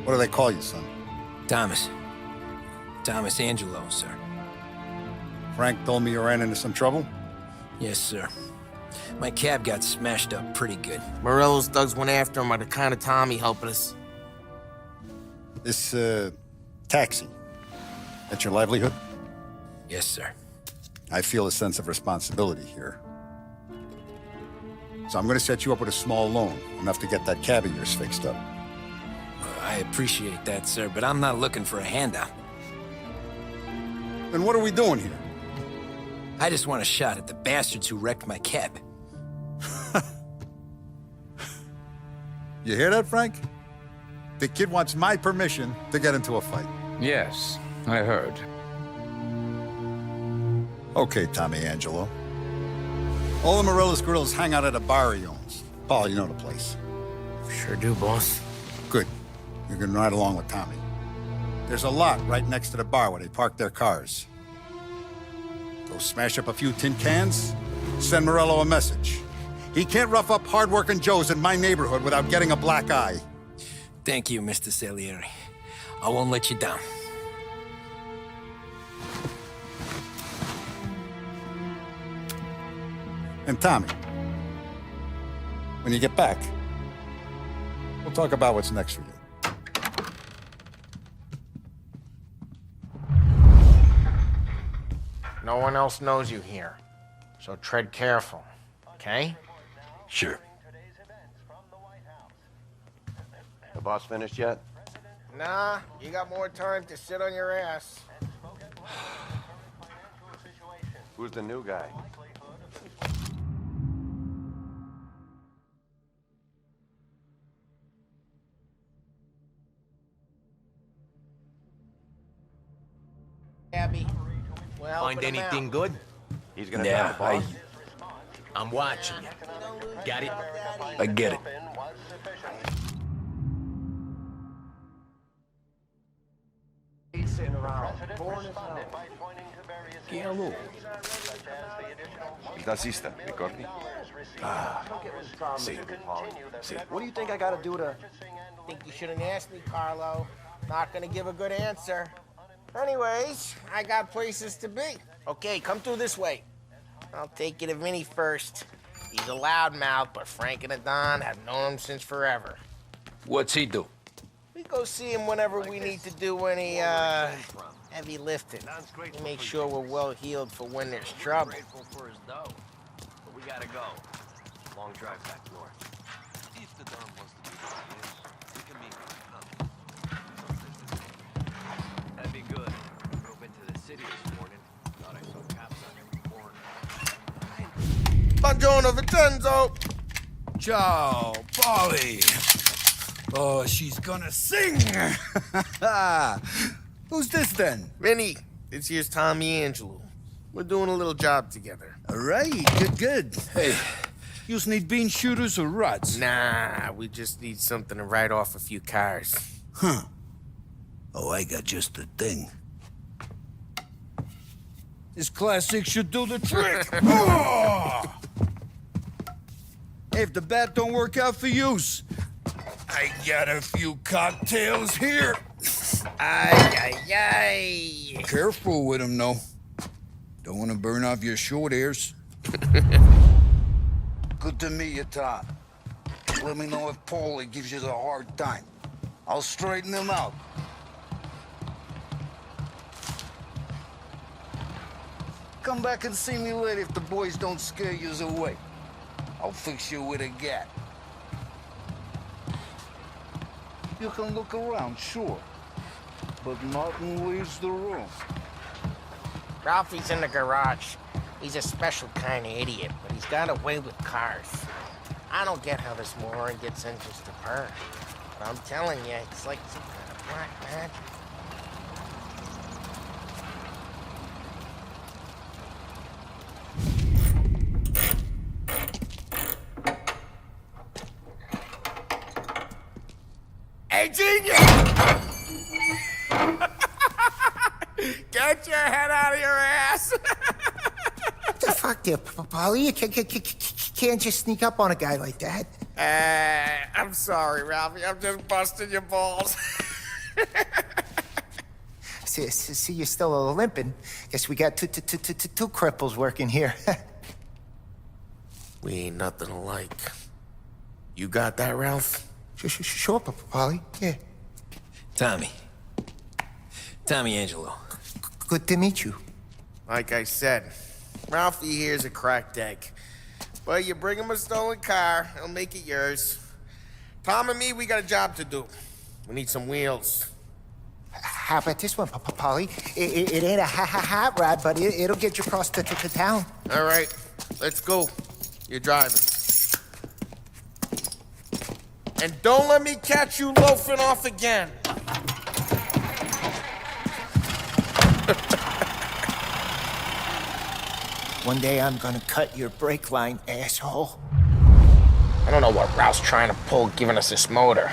What do they call you, son? Thomas. Thomas Angelo, sir. Frank told me you ran into some trouble? Yes, sir. My cab got smashed up pretty good. Morello's thugs went after him on account of Tommy helping us. This, taxi. That's your livelihood? Yes, sir. I feel a sense of responsibility here. So I'm gonna set you up with a small loan, enough to get that cab of yours fixed up. I appreciate that, sir, but I'm not looking for a handout. Then what are we doing here? I just want a shot at the bastards who wrecked my cab. You hear that, Frank? The kid wants my permission to get into a fight. Yes, I heard. Okay, Tommy Angelo. All the Morello's girls hang out at a bar he owns. Paul, you know the place. Sure do, boss. Good. You're gonna ride along with Tommy. There's a lot right next to the bar where they park their cars. Go smash up a few tin cans, send Morello a message. He can't rough up hard-working Joes in my neighborhood without getting a black eye. Thank you, Mr. Salieri. I won't let you down. And Tommy, when you get back, we'll talk about what's next for you. No one else knows you here, so tread careful, okay? Sure. The boss finished yet? Nah, you got more time to sit on your ass. Who's the new guy? Abby, well, Find anything good? He's gonna Yeah, tell the boss. I'm watching you. Got it? I get it. Il tassista, ricordi? Sì. Sì. What do you think I gotta do to... Think you shouldn't ask me, Carlo. Not gonna give a good answer. Anyways, I got places to be. Okay, come through this way. I'll take you to Vinny first. He's a loudmouth, but Frank and the Don have known him since forever. What's he do? We go see him whenever we need to do any, heavy lifting. We make sure we're well healed for when there's trouble. Grateful for his dough. But we gotta go. Long drive back north. See if the Don wants to do this. We can meet. That'd be good. I drove into the city this morning. Thought I saw cops on every corner. Buongiorno, Vincenzo! Ciao, Polly. Oh, she's gonna sing. Who's this then? Vinny, this here's Tommy Angelo. We're doing a little job together. All right, good. Hey, you need bean shooters or rods? Nah, we just need something to write off a few cars. Huh. Oh, I got just the thing. This classic should do the trick. Oh! Hey, if the bat don't work out for use, I got a few cocktails here. Ay, ay, ay. Careful with them, though. Don't want to burn off your short hairs. Good to meet you, Tom. Let me know if Paulie gives you the hard time. I'll straighten him out. Come back and see me later if the boys don't scare you away. I'll fix you with a gat. You can look around, sure. But Martin leaves the room. Ralphie's in the garage. He's a special kind of idiot, but he's got a way with cars. I don't get how this moron gets engines to burn. But I'm telling you, it's like some kind of black magic. Hey, genius! Get your head out of your ass! What the fuck there, Paulie? You can't just sneak up on a guy like that. I'm sorry, Ralphie. I'm just busting your balls. See, you're still limping. Guess we got two cripples working here. We ain't nothing alike. You got that, Ralph? Sure, Polly. Yeah. Tommy. Tommy Angelo. Good to meet you. Like I said, Ralphie here's a cracked egg. But you bring him a stolen car, he'll make it yours. Tom and me, we got a job to do. We need some wheels. How about this one, Polly? It ain't a hot rod, but it'll get you across to town. All right, let's go. You're driving. And don't let me catch you loafing off again. One day I'm gonna cut your brake line, asshole. I don't know what Ralph's trying to pull giving us this motor.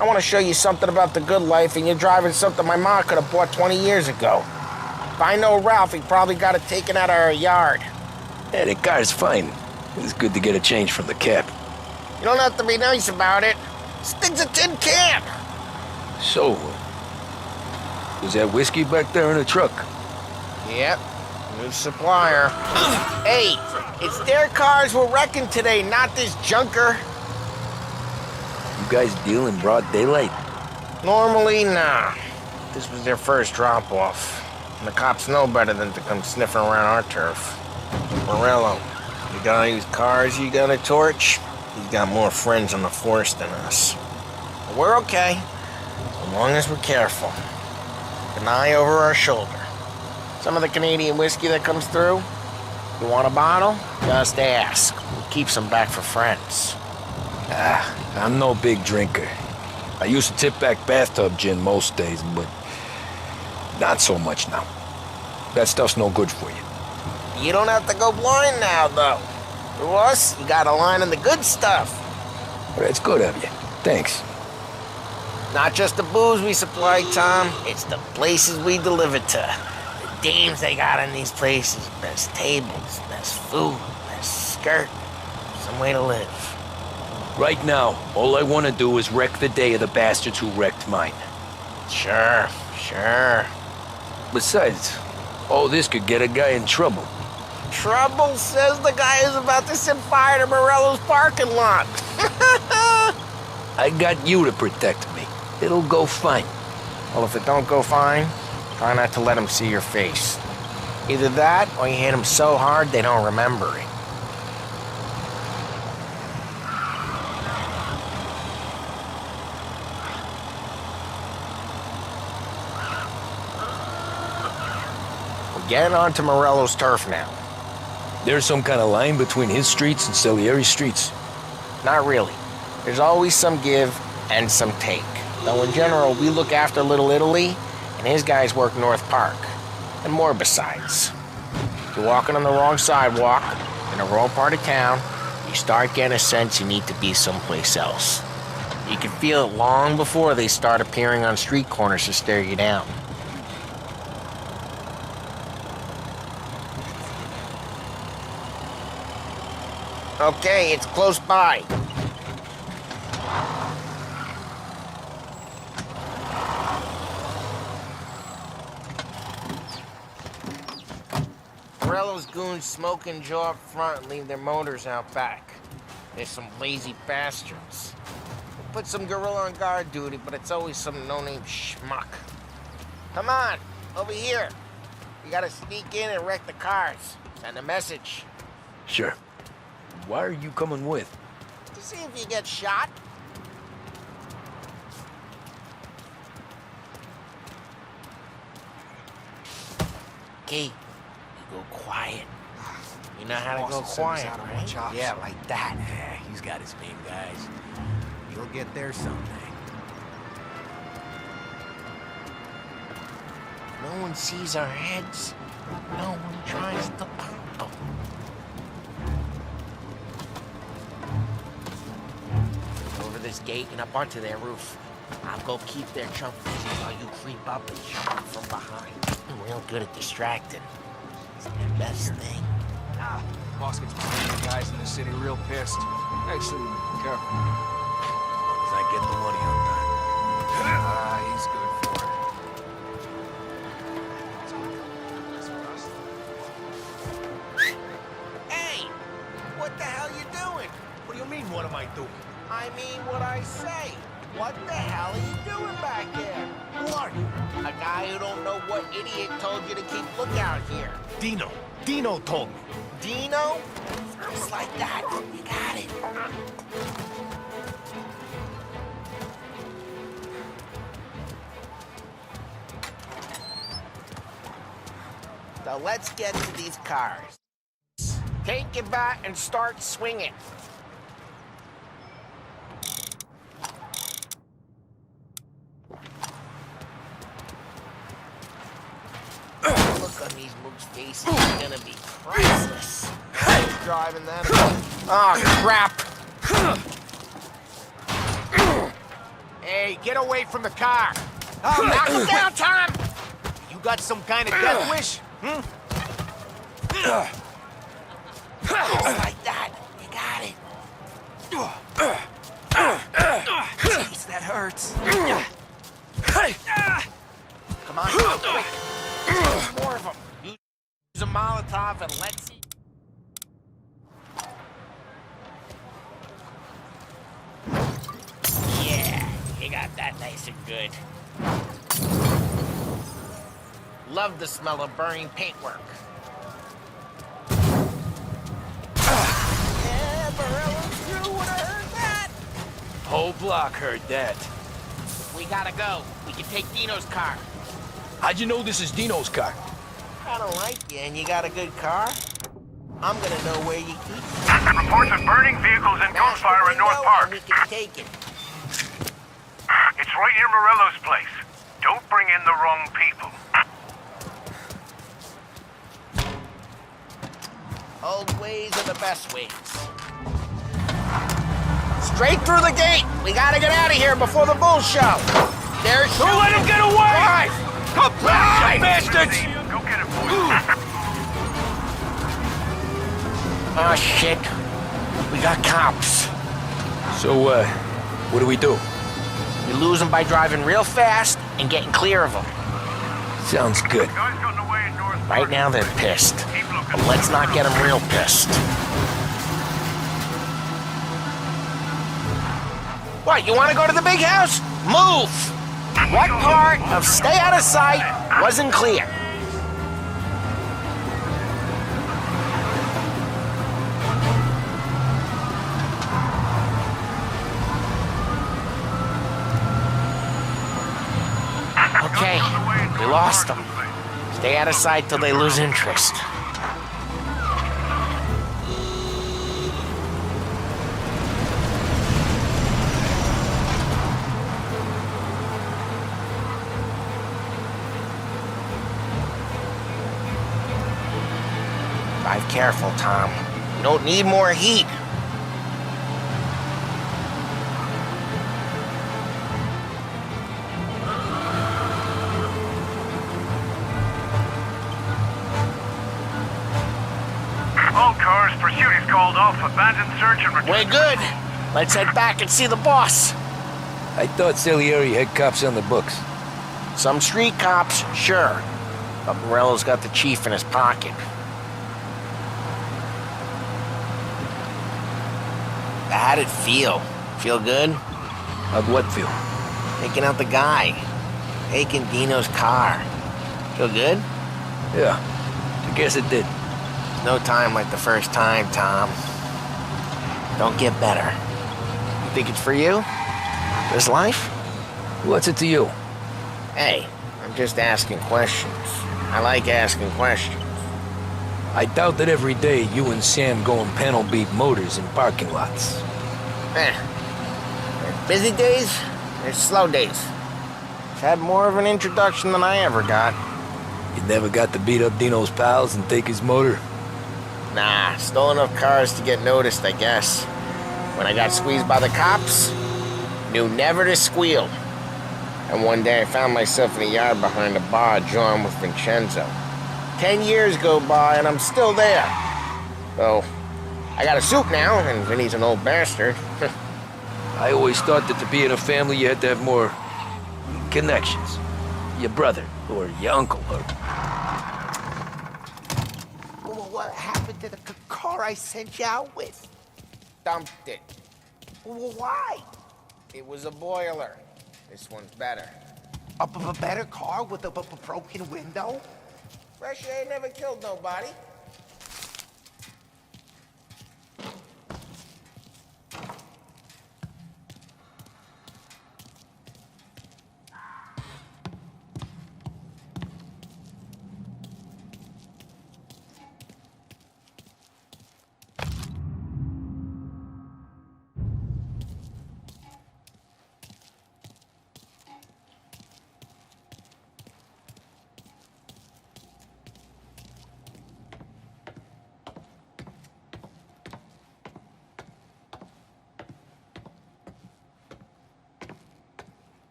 I want to show you something about the good life, and you're driving something my mom could have bought 20 years ago. If I know Ralph, he probably got it taken out of our yard. Yeah, the car's fine. It's good to get a change from the cab. You don't have to be nice about it. This thing's a tin can. So, was that whiskey back there in the truck? Yep, new supplier. Hey, it's their cars we're wrecking today, not this junker. You guys deal in broad daylight? Normally, nah. This was their first drop-off. And the cops know better than to come sniffing around our turf. Morello, you got any cars you got a torch? He's got more friends on the force than us. But we're okay, as long as we're careful. An eye over our shoulder. Some of the Canadian whiskey that comes through, you want a bottle? Just ask. We'll keep some back for friends. I'm no big drinker. I used to tip back bathtub gin most days, but not so much now. That stuff's no good for you. You don't have to go blind now, though. Through us, you got a line on the good stuff. Well, that's good of you. Thanks. Not just the booze we supply, Tom. It's the places we deliver to. The dames they got in these places. Best tables, best food, best skirt. Some way to live. Right now, all I want to do is wreck the day of the bastards who wrecked mine. Sure. Besides, all this could get a guy in trouble. Trouble says the guy is about to set fire to Morello's parking lot. I got you to protect me. It'll go fine. Well, if it don't go fine, try not to let him see your face. Either that, or you hit him so hard they don't remember it. We're getting onto Morello's turf now. There's some kind of line between his streets and Salieri streets. Not really. There's always some give and some take. Though in general, we look after Little Italy, and his guys work North Park. And more besides. If you're walking on the wrong sidewalk, in the wrong part of town, you start getting a sense you need to be someplace else. You can feel it long before they start appearing on street corners to stare you down. Okay, it's close by. Morello's goons smoke and jaw up front and leave their motors out back. They're some lazy bastards. They put some gorilla on guard duty, but it's always some no-name schmuck. Come on, over here. You gotta sneak in and wreck the cars. Send a message. Sure. Why are you coming with? To see if you get shot. Okay, you go quiet. You know how to go quiet, right? Yeah, like that. Yeah, he's got his main guys. You'll get there someday. No one sees our heads. No one tries to pop them. Over this gate and up onto their roof. I'll go keep their chump busy while you creep up and jump them from behind. I'm real good at distracting. It's the best thing. Boss gets my guys in the city real pissed. Actually, careful. As long as I get the money on time. He's What the hell are you doing back there? Who are you? A guy who don't know what idiot told you to keep lookout here. Dino. Dino told me. Dino? Just like that. You got it. So let's get to these cars. Take your bat and start swinging. Look on these mooks' faces is gonna be priceless. Who's driving that? Oh, crap! Hey, get away from the car. Oh, knock him down, Tom! You got some kind of death wish? Hmm? Just like that. You got it. Jeez, that hurts. Come on, Tom, quick. There's more of them. Use a Molotov and let's see. Yeah, you got that nice and good. Love the smell of burning paintwork. Yeah, Morello's crew would have heard that. Whole block heard that. We gotta go. We can take Dino's car. How'd you know this is Dino's car? I don't like you, and you got a good car. I'm gonna know where you keep it. Reports of burning vehicles and gunfire in North Park. We can take it. It's right near Morello's place. Don't bring in the wrong people. Old ways are the best ways. Straight through the gate. We gotta get out of here before the bull show. There's Don't let him get away! Drive! Come back, you bastards! Go get it, boys. Oh, shit. We got cops. So, what do we do? We lose them by driving real fast and getting clear of them. Sounds good. Guys gotten away in North Park. Right now, they're pissed. Keep looking. But let's not get them real pissed. What, you want to go to the big house? Move! What part of stay out of sight wasn't clear? Okay, we lost them. Stay out of sight till they lose interest. Drive careful, Tom. You don't need more heat. All cars, pursuit is called off. Abandoned search and return. We're good. Let's head back and see the boss. I thought Salieri had cops on the books. Some street cops, sure. But Morello's got the chief in his pocket. How'd it feel? Feel good? How'd what feel? Taking out the guy. Taking Dino's car. Feel good? Yeah, I guess it did. No time like the first time, Tom. Don't get better. You think it's for you? This life? What's it to you? Hey, I'm just asking questions. I like asking questions. I doubt that every day you and Sam go and panel beat motors in parking lots. There's busy days, there's slow days. I've had more of an introduction than I ever got. You never got to beat up Dino's pals and take his motor? Nah, stole enough cars to get noticed, I guess. When I got squeezed by the cops, knew never to squeal. And one day I found myself in the yard behind a bar drawn with Vincenzo. 10 years go by and I'm still there. So, I got a suit now, and Vinny's an old bastard. I always thought that to be in a family you had to have more connections. Your brother, or your uncle, or... What happened to the car I sent you out with? Dumped it. Why? It was a boiler. This one's better. A better car with a broken window? Fresh air never killed nobody.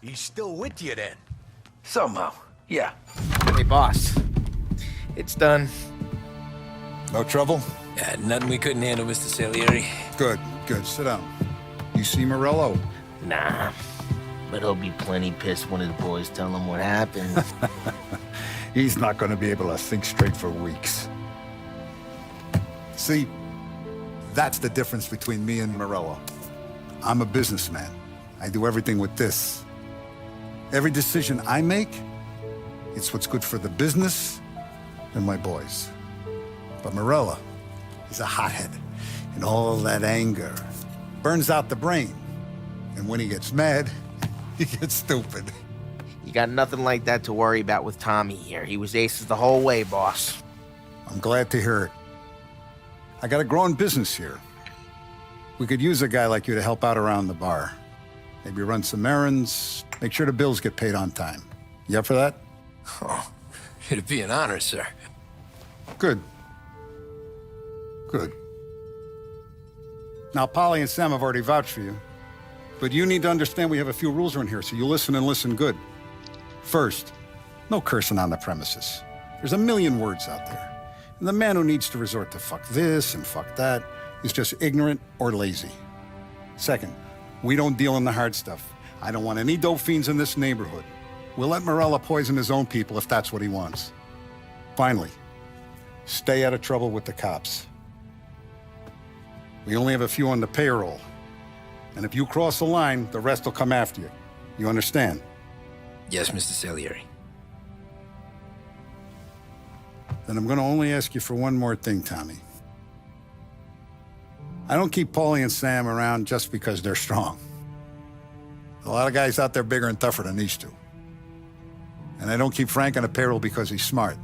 He's still with you then? Somehow, yeah. Hey, boss. It's done. No trouble? Yeah, nothing we couldn't handle, Mr. Salieri. Good, good. Sit down. You see Morello? Nah. But he'll be plenty pissed when his boys tell him what happened. He's not going to be able to think straight for weeks. See, that's the difference between me and Morello. I'm a businessman. I do everything with this. Every decision I make, it's what's good for the business and my boys. But Morello is a hothead, and all that anger burns out the brain. And when he gets mad, he gets stupid. You got nothing like that to worry about with Tommy here. He was aces the whole way, boss. I'm glad to hear it. I got a growing business here. We could use a guy like you to help out around the bar. Maybe run some errands, make sure the bills get paid on time. You up for that? Oh, it'd be an honor, sir. Good. Good. Now, Polly and Sam have already vouched for you. But you need to understand we have a few rules around here, so you listen and listen good. First, no cursing on the premises. There's a million words out there. And the man who needs to resort to fuck this and fuck that is just ignorant or lazy. Second, we don't deal in the hard stuff. I don't want any dope fiends in this neighborhood. We'll let Morello poison his own people if that's what he wants. Finally, stay out of trouble with the cops. We only have a few on the payroll. And if you cross the line, the rest will come after you. You understand? Yes, Mr. Salieri. Then I'm going to only ask you for one more thing, Tommy. I don't keep Paulie and Sam around just because they're strong. A lot of guys out there bigger and tougher than these two. And I don't keep Frank on a payroll because he's smart.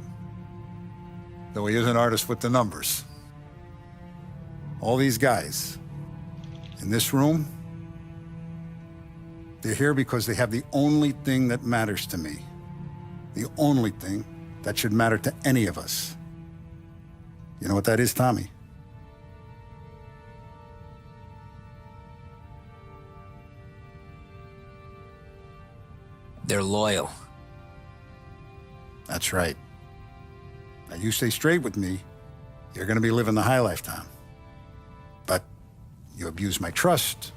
Though he is an artist with the numbers. All these guys in this room, they're here because they have the only thing that matters to me. The only thing that should matter to any of us. You know what that is, Tommy? They're loyal. That's right. Now, you stay straight with me, you're gonna be living the high life, Tom. But you abuse my trust.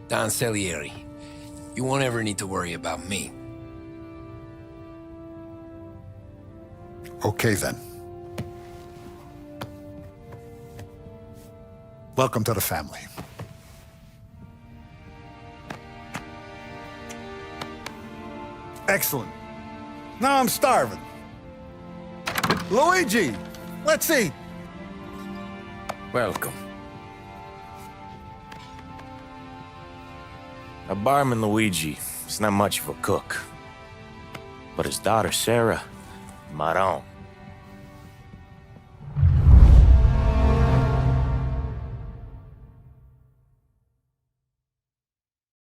Don Salieri, you won't ever need to worry about me. Okay, then. Welcome to the family. Excellent. Now I'm starving. Luigi, let's eat. Welcome. A barman Luigi is not much of a cook. But his daughter, Sarah, Maron.